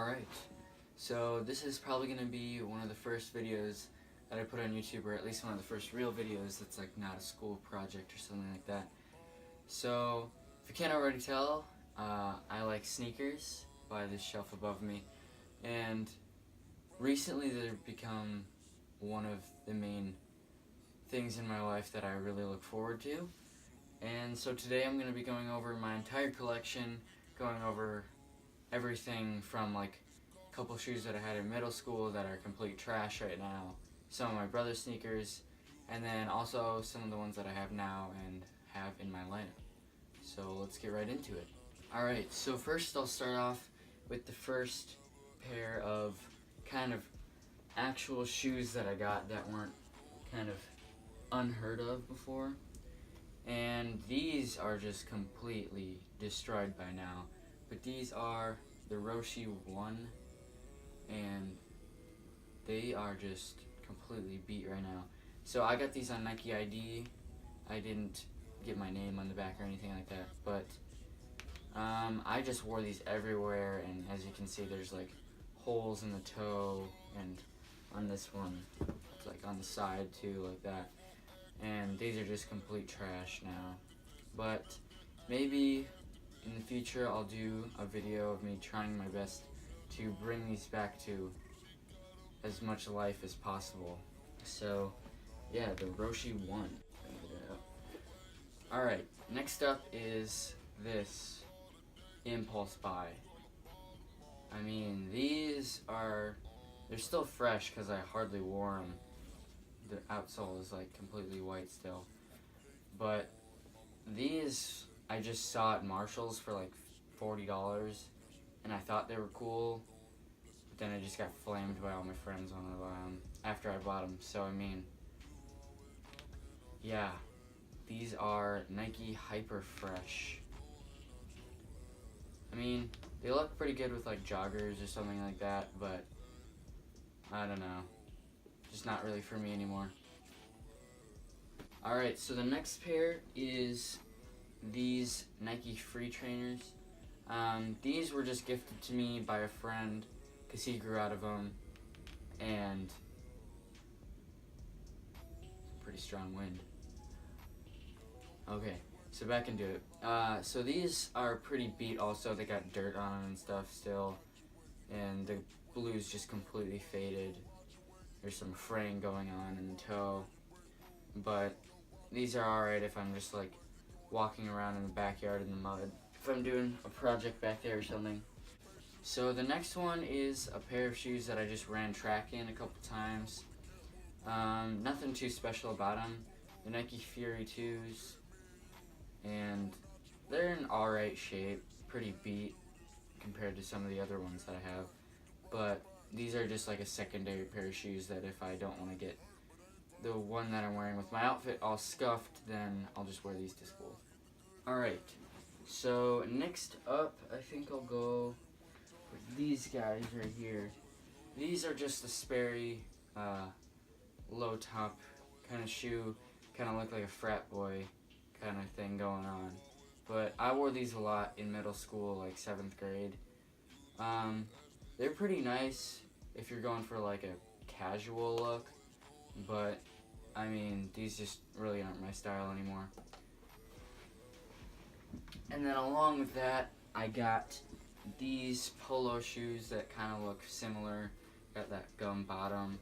Alright, so this is probably going to be one of the first videos that I put on YouTube, or at least one of the first real videos that's like not a school project or something like that. So, if you can't already tell, I like sneakers by this shelf above me, and recently they've become one of the main things in my life that I really look forward to. And so today I'm going to be going over my entire collection, going over everything from like a couple shoes that I had in middle school that are complete trash right now, some of my brother's sneakers, and then also some of the ones that I have now and have in my lineup. So let's get right into it. Alright, so first I'll start off with the first pair of kind of actual shoes that I got that weren't kind of unheard of before. And these are just completely destroyed by now. But these are the Roshe 1, and they are just completely beat right now. So I got these on Nike ID. I didn't get my name on the back or anything like that, but I just wore these everywhere, and as you can see there's like holes in the toe, and on this one, it's like on the side too, like that. And these are just complete trash now. But maybe in the future I'll do a video of me trying my best to bring these back to as much life as possible. So yeah, the Roshe 1. Alright, next up is this Impulse Buy. I mean, these are, they're still fresh because I hardly wore them. The outsole is like completely white still. But these I just saw at Marshall's for like $40, and I thought they were cool, but then I just got flamed by all my friends on them after I bought them. So I mean, yeah, these are Nike Hyper Fresh. I mean, they look pretty good with like joggers or something like that, but I don't know, just not really for me anymore. Alright, so the next pair is these Nike Free Trainers. These were just gifted to me by a friend because he grew out of them, and pretty strong wind. Okay, so back into it. So these are pretty beat also. They got dirt on them and stuff still, and the blue's just completely faded. There's some fraying going on in the toe, but these are alright if I'm just like walking around in the backyard in the mud, if I'm doing a project back there or something. So the next one is a pair of shoes that I just ran track in a couple times. Nothing too special about them. The Nike Fury 2s, and they're in alright shape, pretty beat compared to some of the other ones that I have. But these are just like a secondary pair of shoes that if I don't want to get the one that I'm wearing with my outfit all scuffed, then I'll just wear these to school. Alright, so next up, I think I'll go with these guys right here. These are just a Sperry low top kind of shoe, kind of look like a frat boy kind of thing going on. But I wore these a lot in middle school, like 7th grade. They're pretty nice if you're going for like a casual look, but I mean, these just really aren't my style anymore. And then along with that, I got these polo shoes that kind of look similar. Got that gum bottom,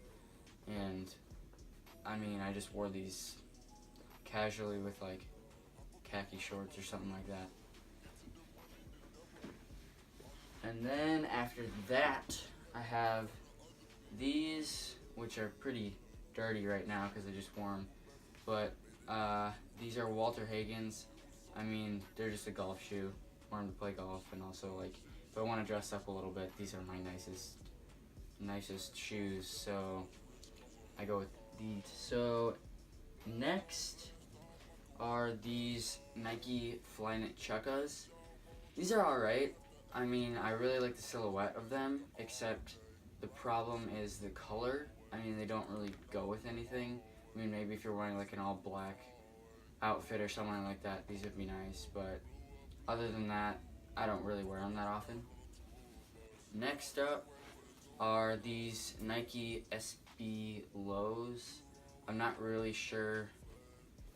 and I mean, I just wore these casually with like khaki shorts or something like that. And then after that, I have these, which are pretty dirty right now because I just wore them. But these are Walter Hagen's. I mean, they're just a golf shoe. Wear them to play golf, and also like if I want to dress up a little bit, these are my nicest shoes. So I go with these. So next are these Nike Flyknit Chukkas. These are alright. I mean, I really like the silhouette of them, except the problem is the color. I mean, they don't really go with anything. I mean, maybe if you're wearing like an all black outfit or something like that, these would be nice, but other than that, I don't really wear them that often. next up are these Nike SB Lows. I'm not really sure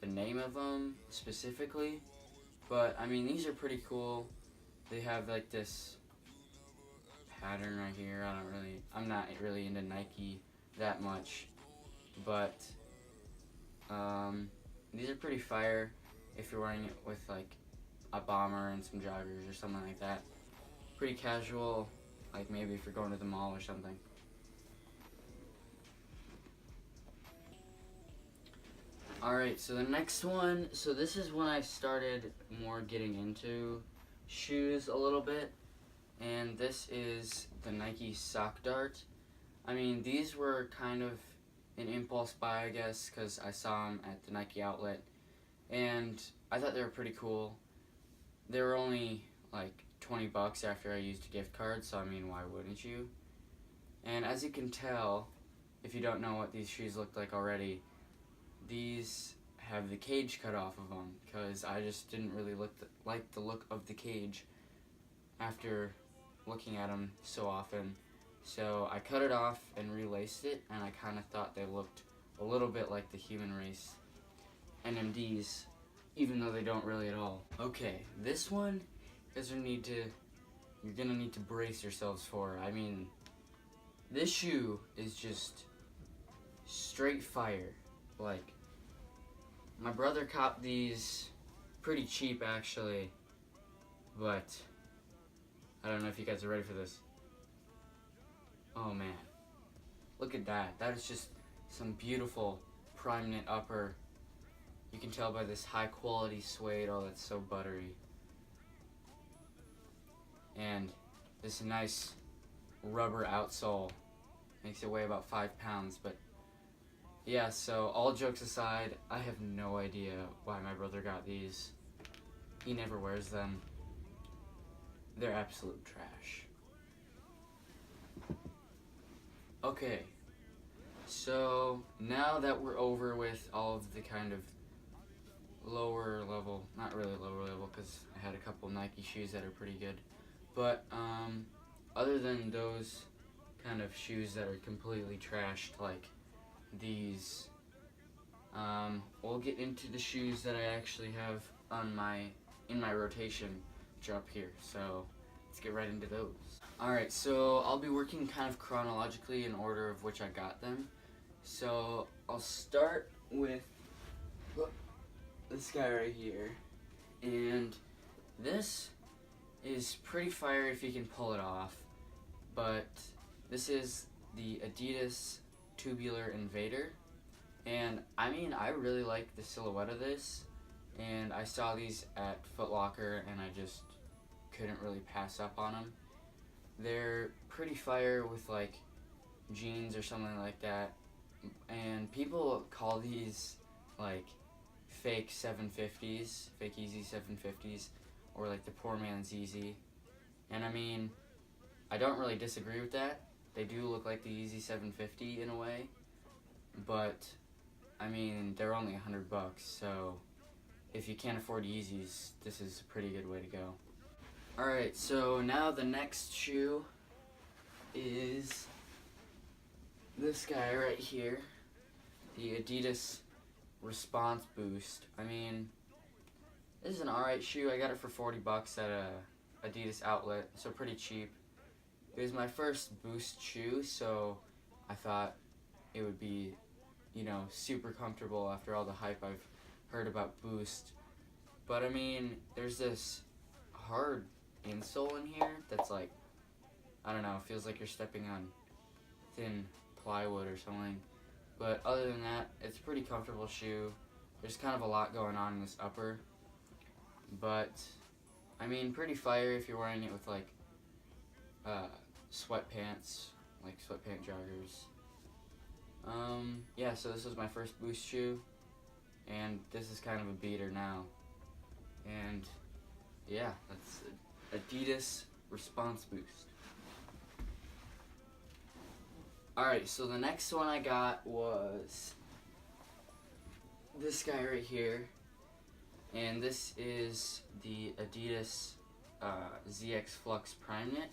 the name of them specifically, but I mean, these are pretty cool. They have like this pattern right here. I'm not really into Nike that much, but these are pretty fire if you're wearing it with like a bomber and some joggers or something like that. Pretty casual, like maybe if you're going to the mall or something. Alright, so the next one, so this is when I started more getting into shoes a little bit, and this is the Nike Sock Dart. I mean, these were kind of an impulse buy, I guess, because I saw them at the Nike outlet, and I thought they were pretty cool. They were only like 20 bucks after I used a gift card, so I mean, why wouldn't you? And as you can tell, if you don't know what these shoes look like already, these have the cage cut off of them, because I just didn't really like the look of the cage after looking at them so often. So I cut it off and relaced it, and I kind of thought they looked a little bit like the Human Race NMDs, even though they don't really at all. Okay, this one you're gonna need to brace yourselves for. I mean, this shoe is just straight fire. Like, my brother copped these pretty cheap actually, but I don't know if you guys are ready for this. Oh man, look at that. That is just some beautiful prime knit upper. You can tell by this high quality suede. Oh, that's so buttery. And this nice rubber outsole makes it weigh about 5 pounds. But yeah, so all jokes aside, I have no idea why my brother got these. He never wears them. They're absolute trash. Okay, so now that we're over with all of the kind of lower level, not really lower level because I had a couple Nike shoes that are pretty good, but other than those kind of shoes that are completely trashed like these, we'll get into the shoes that I actually have in my rotation, which are up here. So let's get right into those. Alright, so I'll be working kind of chronologically in order of which I got them. So I'll start with this guy right here, and this is pretty fire if you can pull it off, but this is the Adidas Tubular Invader, and I mean, I really like the silhouette of this, and I saw these at Foot Locker and I just couldn't really pass up on them. They're pretty fire with like jeans or something like that, and people call these like fake 750s, fake Yeezy 750s, or like the poor man's Yeezy. And I mean, I don't really disagree with that. They do look like the Yeezy 750 in a way, but I mean, they're only $100, so if you can't afford Yeezys, this is a pretty good way to go. Alright, so now the next shoe is this guy right here, the Adidas Response Boost. I mean, this is an alright shoe. I got it for 40 bucks at a Adidas outlet, so pretty cheap. It was my first Boost shoe, so I thought it would be, you know, super comfortable after all the hype I've heard about Boost. But I mean, there's this hard insole in here that's like, I don't know, feels like you're stepping on thin plywood or something. But other than that, it's a pretty comfortable shoe. There's kind of a lot going on in this upper, but I mean, pretty fire if you're wearing it with like sweatpants, like sweatpant joggers. Yeah, so this was my first Boost shoe, and this is kind of a beater now. And yeah, that's Adidas Response Boost. Alright, so the next one I got was this guy right here, and this is the Adidas ZX Flux Prime Knit,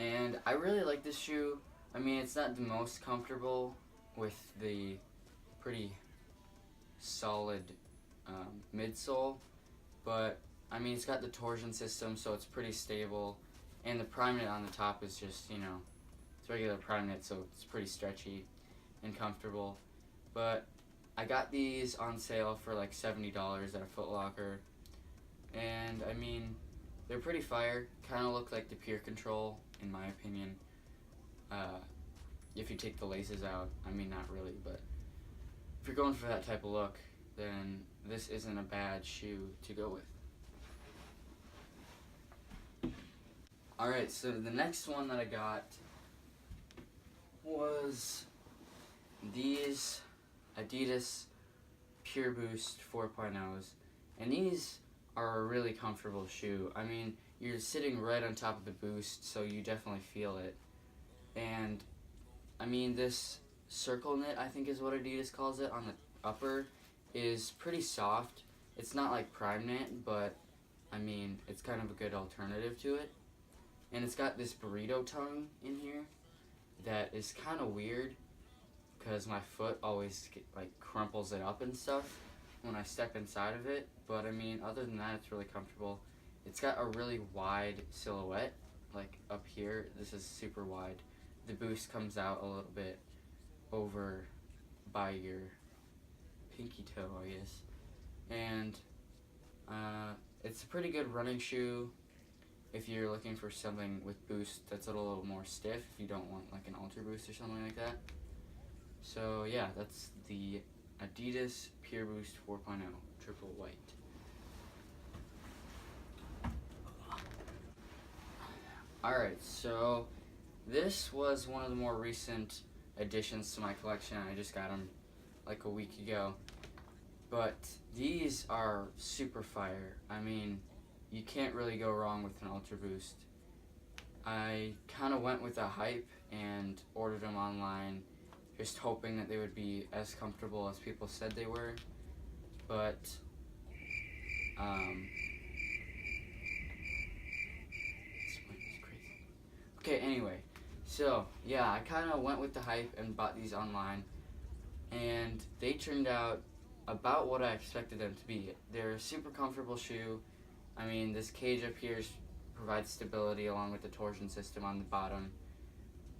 And I really like this shoe. I mean, it's not the most comfortable with the pretty solid midsole, but I mean, it's got the torsion system, so it's pretty stable. And the prime knit on the top is just, it's regular prime knit, so it's pretty stretchy and comfortable. But I got these on sale for like $70 at a Foot Locker, and I mean, they're pretty fire. Kind of look like the Pure Control, in my opinion. If you take the laces out, I mean, not really, but if you're going for that type of look, then this isn't a bad shoe to go with. Alright, so the next one that I got was these Adidas Pure Boost 4.0s, and these are a really comfortable shoe. I mean, you're sitting right on top of the Boost, so you definitely feel it. And I mean, this circle knit, I think is what Adidas calls it, on the upper is pretty soft. It's not like prime knit, but I mean, it's kind of a good alternative to it. And it's got this burrito tongue in here that is kind of weird because my foot always crumples it up and stuff when I step inside of it. But I mean, other than that, it's really comfortable. It's got a really wide silhouette, like up here. This is super wide. The Boost comes out a little bit over by your pinky toe, I guess. And it's a pretty good running shoe if you're looking for something with Boost that's a little more stiff, if you don't want like an Ultra Boost or something like that. So yeah, that's the Adidas Pure Boost 4.0 Triple White. Alright, so this was one of the more recent additions to my collection. I just got them like a week ago. But these are super fire. I mean, you can't really go wrong with an Ultra Boost. I kind of went with the hype and ordered them online, just hoping that they would be as comfortable as people said they were. But okay, anyway, so yeah, I kind of went with the hype and bought these online, and they turned out about what I expected them to be. They're a super comfortable shoe. I mean, this cage up here provides stability along with the torsion system on the bottom.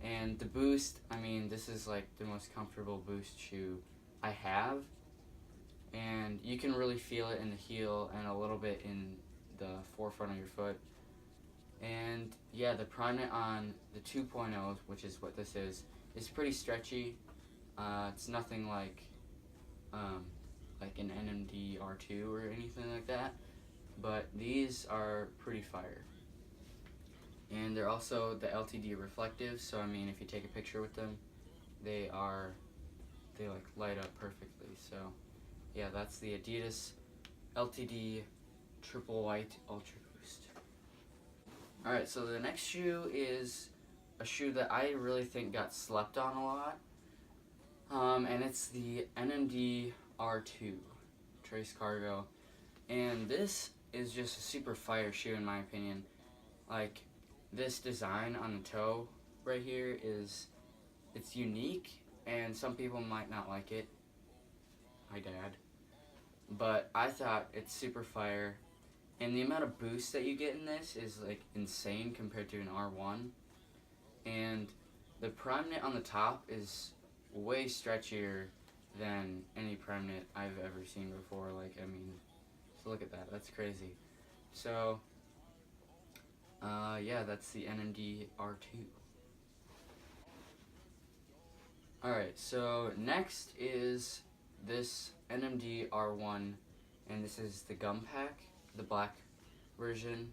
And the Boost, I mean, this is like the most comfortable Boost shoe I have. And you can really feel it in the heel and a little bit in the forefront of your foot. And yeah, the prime knit on the 2.0, which is what this is pretty stretchy. It's nothing like an NMD R2 or anything like that, but these are pretty fire. And they're also the LTD reflective, so I mean, if you take a picture with them, they like light up perfectly. So yeah, that's the Adidas LTD Triple White Ultra Boost. Alright, so the next shoe is a shoe that I really think got slept on a lot, and it's the NMD R2 Trace Cargo. And this is just a super fire shoe in my opinion. Like, this design on the toe right here it's unique, and some people might not like it. Hi, Dad. But I thought it's super fire, and the amount of boost that you get in this is like insane compared to an R1. And the prime knit on the top is way stretchier than any prime knit I've ever seen before. Like, I mean, so look at that, that's crazy. So yeah, that's the NMD R2. Alright, so next is this NMD R1, and this is the gum pack, the black version.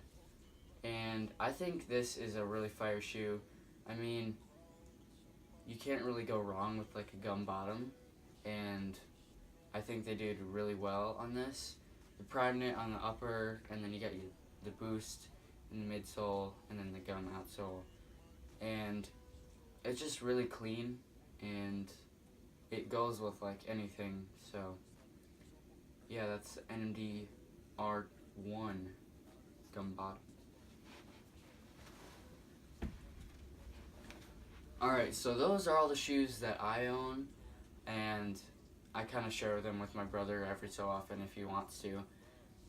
And I think this is a really fire shoe. I mean, you can't really go wrong with like a gum bottom, and I think they did really well on this. The prime knit on the upper, and then you got the Boost in the midsole, and then the gum outsole. And it's just really clean, and it goes with like anything. So yeah, that's NMD R1 gum bottom. Alright, so those are all the shoes that I own, and I kind of share them with my brother every so often if he wants to.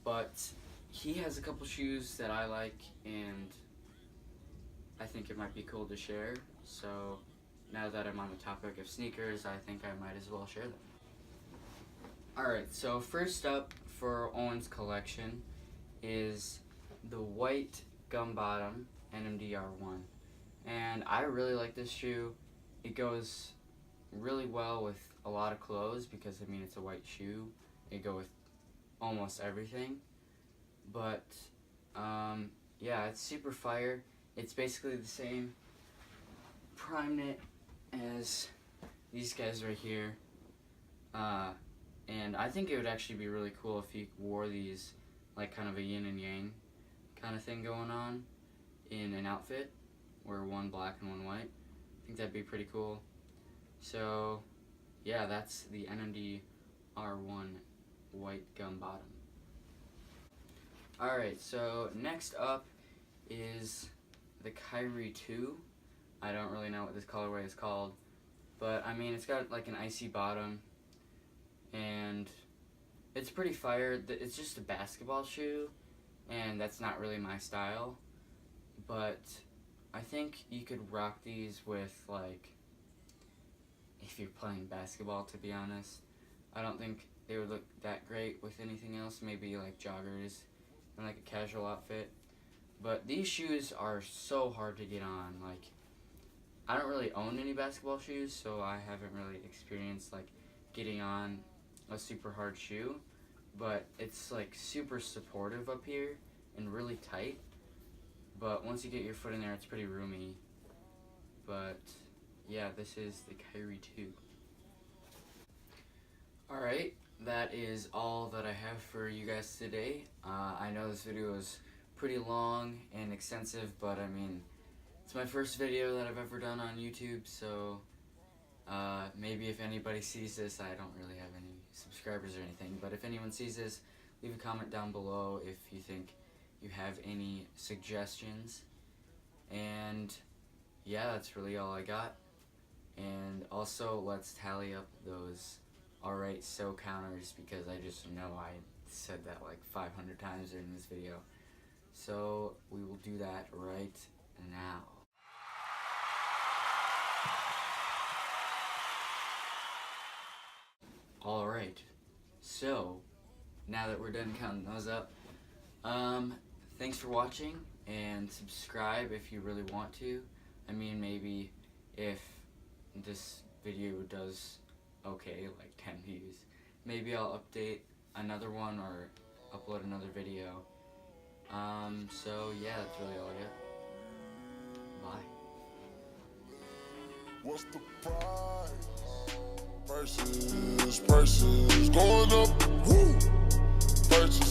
But he has a couple shoes that I like, and I think it might be cool to share. So now that I'm on the topic of sneakers, I think I might as well share them. Alright, so first up for Owen's collection is the white gum bottom NMD R1. And I really like this shoe. It goes really well with a lot of clothes because, I mean, it's a white shoe. It goes with almost everything. But, yeah, it's super fire. It's basically the same prime knit as these guys right here. And I think it would actually be really cool if you wore these, like kind of a yin and yang kind of thing going on in an outfit, where one black and one white. I think that'd be pretty cool. So yeah, that's the NMD R1 white gum bottom. Alright, so next up is the Kyrie 2. I don't really know what this colorway is called, but I mean, it's got like an icy bottom, and it's pretty fire. It's just a basketball shoe, and that's not really my style, but I think you could rock these with, like, if you're playing basketball, to be honest. I don't think they would look that great with anything else, maybe like joggers and like a casual outfit. But these shoes are so hard to get on. Like, I don't really own any basketball shoes, so I haven't really experienced like getting on a super hard shoe, but it's like super supportive up here and really tight. But once you get your foot in there, it's pretty roomy. But yeah, this is the Kyrie 2. Alright, that is all that I have for you guys today. I know this video is pretty long and extensive, but I mean, it's my first video that I've ever done on YouTube, so maybe if anybody sees this, I don't really have any subscribers or anything, but if anyone sees this, leave a comment down below if you think you have any suggestions. And yeah, that's really all I got. And also, let's tally up those alright so counters, because I just know I said that like 500 times during this video. So we will do that right now. Alright, so now that we're done counting those up, thanks for watching, and subscribe if you really want to. I mean, maybe if this video does okay, like 10 views, maybe I'll update another one or upload another video. So yeah, that's really all I got. Bye. What's the price? Prices going up. Woo! Prices